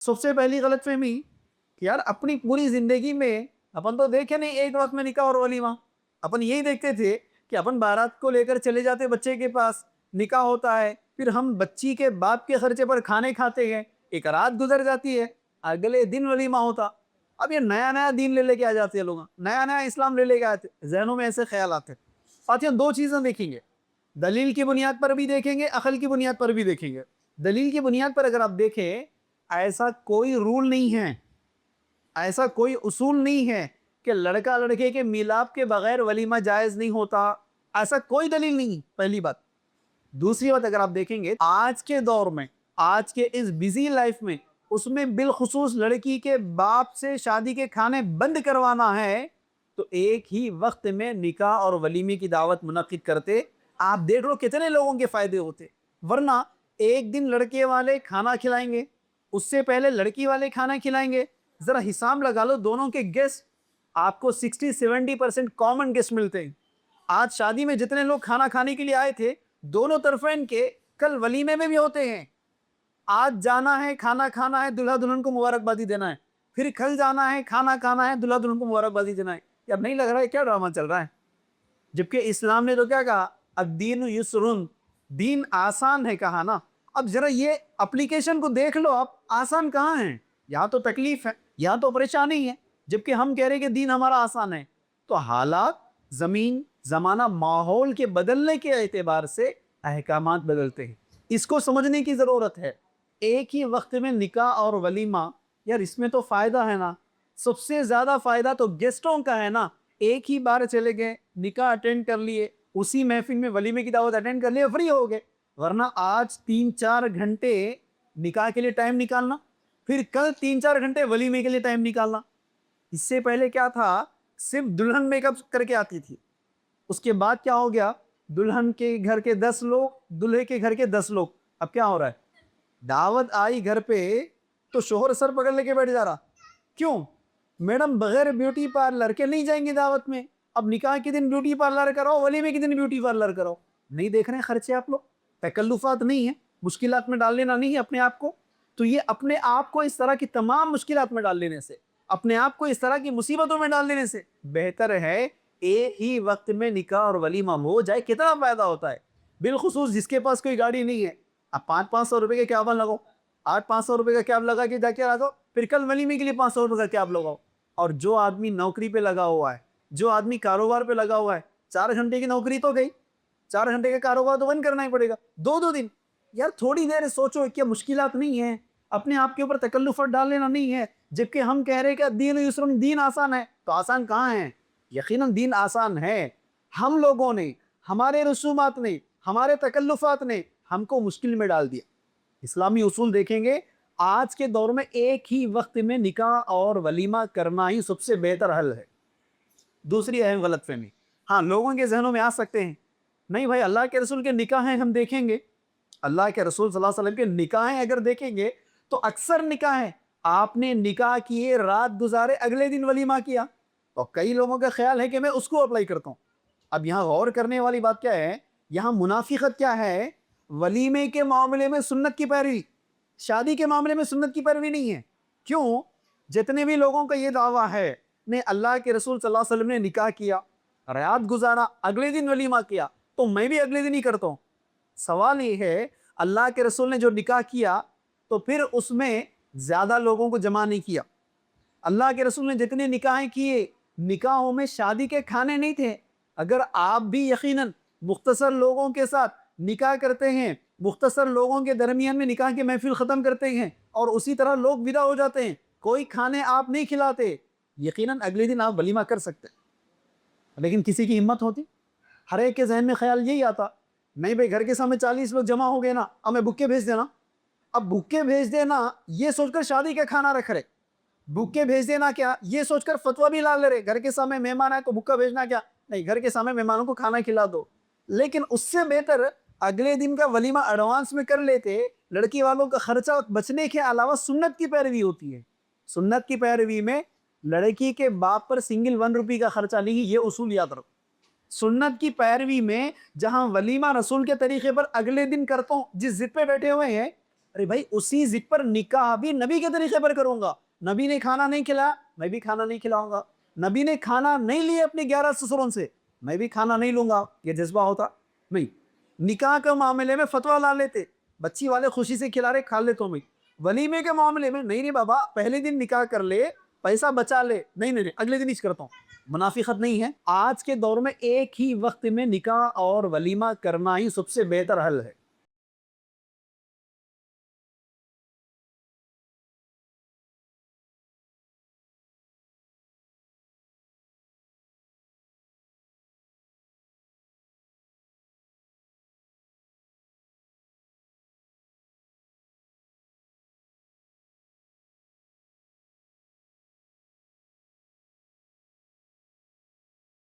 سب سے پہلی غلط فہمی کہ یار اپنی پوری زندگی میں اپن تو دیکھے نہیں ایک وقت میں نکاح اور ولیمہ. اپن یہی دیکھتے تھے کہ اپن بارات کو لے کر چلے جاتے بچے کے پاس, نکاح ہوتا ہے, پھر ہم بچی کے باپ کے خرچے پر کھانے کھاتے ہیں, ایک رات گزر جاتی ہے, اگلے دن ولیمہ ہوتا. اب یہ نیا نیا دین لے کے آ جاتے ہیں لوگ, نیا نیا اسلام لے کے آتے, ذہنوں میں ایسے خیال آتے. ساتھیوں دو چیزیں دیکھیں گے, دلیل کی بنیاد پر بھی دیکھیں گے, عقل کی بنیاد پر بھی دیکھیں گے. دلیل کی بنیاد پر اگر آپ دیکھیں, ایسا کوئی رول نہیں ہے, ایسا کوئی اصول نہیں ہے کہ لڑکا لڑکے کے میلاد کے بغیر ولیمہ جائز نہیں ہوتا. ایسا کوئی دلیل نہیں, پہلی بات. دوسری بات, اگر آپ دیکھیں گے آج کے دور میں, آج کے اس بزی لائف میں, اس میں بالخصوص لڑکی کے باپ سے شادی کے کھانے بند کروانا ہے تو ایک ہی وقت میں نکاح اور ولیمے کی دعوت منعقد کرتے. آپ دیکھ لو کتنے لوگوں کے فائدے ہوتے. ورنہ ایک دن لڑکے والے کھانا کھلائیں گے, اس سے پہلے لڑکی والے کھانا کھلائیں گے. ذرا حساب لگا لو, دونوں کے گیسٹ آپ کو 60-70% کامن گیسٹ ملتے ہیں. آج شادی میں جتنے لوگ کھانا کھانے کے لیے آئے تھے, دونوں طرفین کے کل ولیمے میں بھی ہوتے ہیں. آج جانا ہے, کھانا کھانا ہے, دلہا دلہن کو مبارکبادی دینا ہے, پھر کل جانا ہے, کھانا کھانا ہے, دلہا دلہن کو مبارکبادی دینا ہے. اب نہیں لگ رہا ہے کیا ڈرامہ چل رہا ہے؟ جبکہ اسلام نے تو کیا کہا, الدین یسرن, دین آسان ہے کہا نا. اب ذرا یہ اپلیکیشن کو دیکھ لو آپ, آسان کہاں ہے؟ یا تو تکلیف ہے یا تو پریشانی ہے, جبکہ ہم کہہ رہے کہ دین ہمارا آسان ہے. تو حالات, زمین, زمانہ, ماحول کے بدلنے کے اعتبار سے احکامات بدلتے ہیں. اس کو سمجھنے کی ضرورت ہے. ایک ہی وقت میں نکاح اور ولیمہ, یار اس میں تو فائدہ ہے نا. سب سے زیادہ فائدہ تو گیسٹوں کا ہے نا. ایک ہی بار چلے گئے, نکاح اٹینڈ کر لیے, اسی محفل میں ولیمے کی دعوت اٹینڈ کر لیے, فری ہو گئے. ورنہ آج 3-4 گھنٹے نکاح کے لیے ٹائم نکالنا, پھر کل 3-4 گھنٹے ولیمے کے لیے ٹائم نکالنا. اس سے پہلے کیا تھا, صرف دلہن میک اپ کر کے آتی تھی. اس کے بعد کیا ہو گیا, دلہن کے گھر کے 10 لوگ, دلہے کے گھر کے 10 لوگ. اب کیا ہو رہا ہے, دعوت آئی گھر پہ تو شوہر سر پکڑ لے کے بیٹھ جا رہا. کیوں؟ میڈم بغیر بیوٹی پارلر کے نہیں جائیں گے دعوت میں. اب نکاح کے دن بیوٹی پارلر کراؤ, ولیمے کے دن بیوٹی پارلر کراؤ. نہیں دیکھ رہے ہیں خرچے آپ لوگ؟ تکلفات نہیں ہیں, مشکلات میں ڈال لینا نہیں ہے اپنے آپ کو. تو یہ اپنے آپ کو اس طرح کی تمام مشکلات میں ڈال لینے سے, اپنے آپ کو اس طرح کی مصیبتوں میں ڈال لینے سے بہتر ہے ایک ہی وقت میں نکاح اور ولیمہ ہو جائے. کتنا فائدہ ہوتا ہے, بالخصوص جس کے پاس کوئی گاڑی نہیں ہے. اب 500-500 روپے کے کیب لگاؤ, 800-500 روپے کا کیب لگا کے جا کے آ جاؤ, پھر کل ولیمے کے لیے 500 روپے کا کیب لگاؤ. اور جو آدمی نوکری پہ لگا ہوا ہے, جو آدمی کاروبار پہ لگا ہوا ہے, 4 گھنٹے کی نوکری تو گئی, 4 گھنٹے کا کاروبار تو بند کرنا ہی پڑے گا. 2 دن, یار تھوڑی دیر سوچو, کیا مشکلات نہیں ہیں؟ اپنے آپ کے اوپر تکلفات ڈال لینا نہیں ہے. جبکہ ہم کہہ رہے کہ دین یسرن, دین آسان ہے. تو آسان کہاں ہے؟ یقیناً دین آسان ہے. ہم لوگوں نے, ہمارے رسومات نے, ہمارے تکلفات نے ہم کو مشکل میں ڈال دیا. اسلامی اصول دیکھیں گے, آج کے دور میں ایک ہی وقت میں نکاح اور ولیمہ کرنا ہی سب سے بہتر حل ہے. دوسری اہم غلط فہمی, ہاں لوگوں کے ذہنوں میں آ سکتے ہیں, نہیں بھائی اللہ کے رسول کے نکاح ہیں ہم دیکھیں گے, اللہ کے رسول صلی اللہ علیہ وسلم کے نکاح ہیں اگر دیکھیں گے تو اکثر نکاح ہیں آپ نے نکاح کیے, رات گزارے, اگلے دن ولیمہ کیا. تو کئی لوگوں کا خیال ہے کہ میں اس کو اپلائی کرتا ہوں. اب یہاں غور کرنے والی بات کیا ہے, یہاں منافقت کیا ہے؟ ولیمے کے معاملے میں سنت کی پیروی, شادی کے معاملے میں سنت کی پیروی نہیں ہے. کیوں؟ جتنے بھی لوگوں کا یہ دعویٰ ہے نے اللہ کے رسول صلی اللہ علیہ وسلم نے نکاح کیا, رات گزارا, اگلے دن ولیمہ کیا, تو میں بھی اگلے دن ہی کرتا ہوں. سوال یہ ہے, اللہ کے رسول نے جو نکاح کیا تو پھر اس میں زیادہ لوگوں کو جمع نہیں کیا. اللہ کے رسول نے جتنے نکاحیں کیے, نکاحوں میں شادی کے کھانے نہیں تھے. اگر آپ بھی یقیناً مختصر لوگوں کے ساتھ نکاح کرتے ہیں, مختصر لوگوں کے درمیان میں نکاح کے محفل ختم کرتے ہیں اور اسی طرح لوگ ودا ہو جاتے ہیں, کوئی کھانے آپ نہیں کھلاتے, یقیناً اگلے دن آپ ولیمہ کر سکتے. لیکن کسی کی ہمت ہوتی, ہر ایک کے ذہن میں خیال یہی آتا, نہیں بھائی گھر کے سامنے 40 لوگ جمع ہو گئے نا, اب میں بھوکے بھیج دینا. اب بھوکے بھیج دینا یہ سوچ کر شادی کا کھانا رکھ رہے, بھوکے بھیج دینا کیا یہ سوچ کر فتویٰ بھی لا لے رہے, گھر کے سامنے مہمان آئے تو بھوکا بھیجنا کیا, نہیں گھر کے سامنے مہمانوں کو کھانا کھلا دو. لیکن اس سے بہتر اگلے دن کا ولیمہ ایڈوانس میں کر لیتے, لڑکی والوں کا خرچہ بچنے کے علاوہ سنت کی پیروی ہوتی ہے. سنت کی پیروی میں لڑکی کے باپ پر سنگل 1 روپی کا خرچہ نہیں, یہ اصول یاد رکھو. سنت کی پیروی میں جہاں ولیمہ رسول کے طریقے پر اگلے دن کرتا ہوں, جس ضد پہ بیٹھے ہوئے ہیں ارے بھائی اسی ضد پر نکاح بھی نبی کے طریقے پر کروں گا. نبی نے کھانا نہیں کھلایا میں بھی کھانا نہیں کھلاؤں گا. نبی نے کھانا نہیں لیے اپنے 11 سسروں سے میں بھی کھانا نہیں لوں گا. یہ جذبہ ہوتا نہیں. نکاح کے معاملے میں فتویٰ لا لیتے, بچی والے خوشی سے کھلا رہے کھا لیتا ہوں میں. ولیمے کے معاملے میں نہیں بابا پہلے دن نکاح کر لے پیسہ بچا لے, نہیں اگلے دن ہی کرتا ہوں. منافقت نہیں ہے. آج کے دور میں ایک ہی وقت میں نکاح اور ولیمہ کرنا ہی سب سے بہتر حل ہے.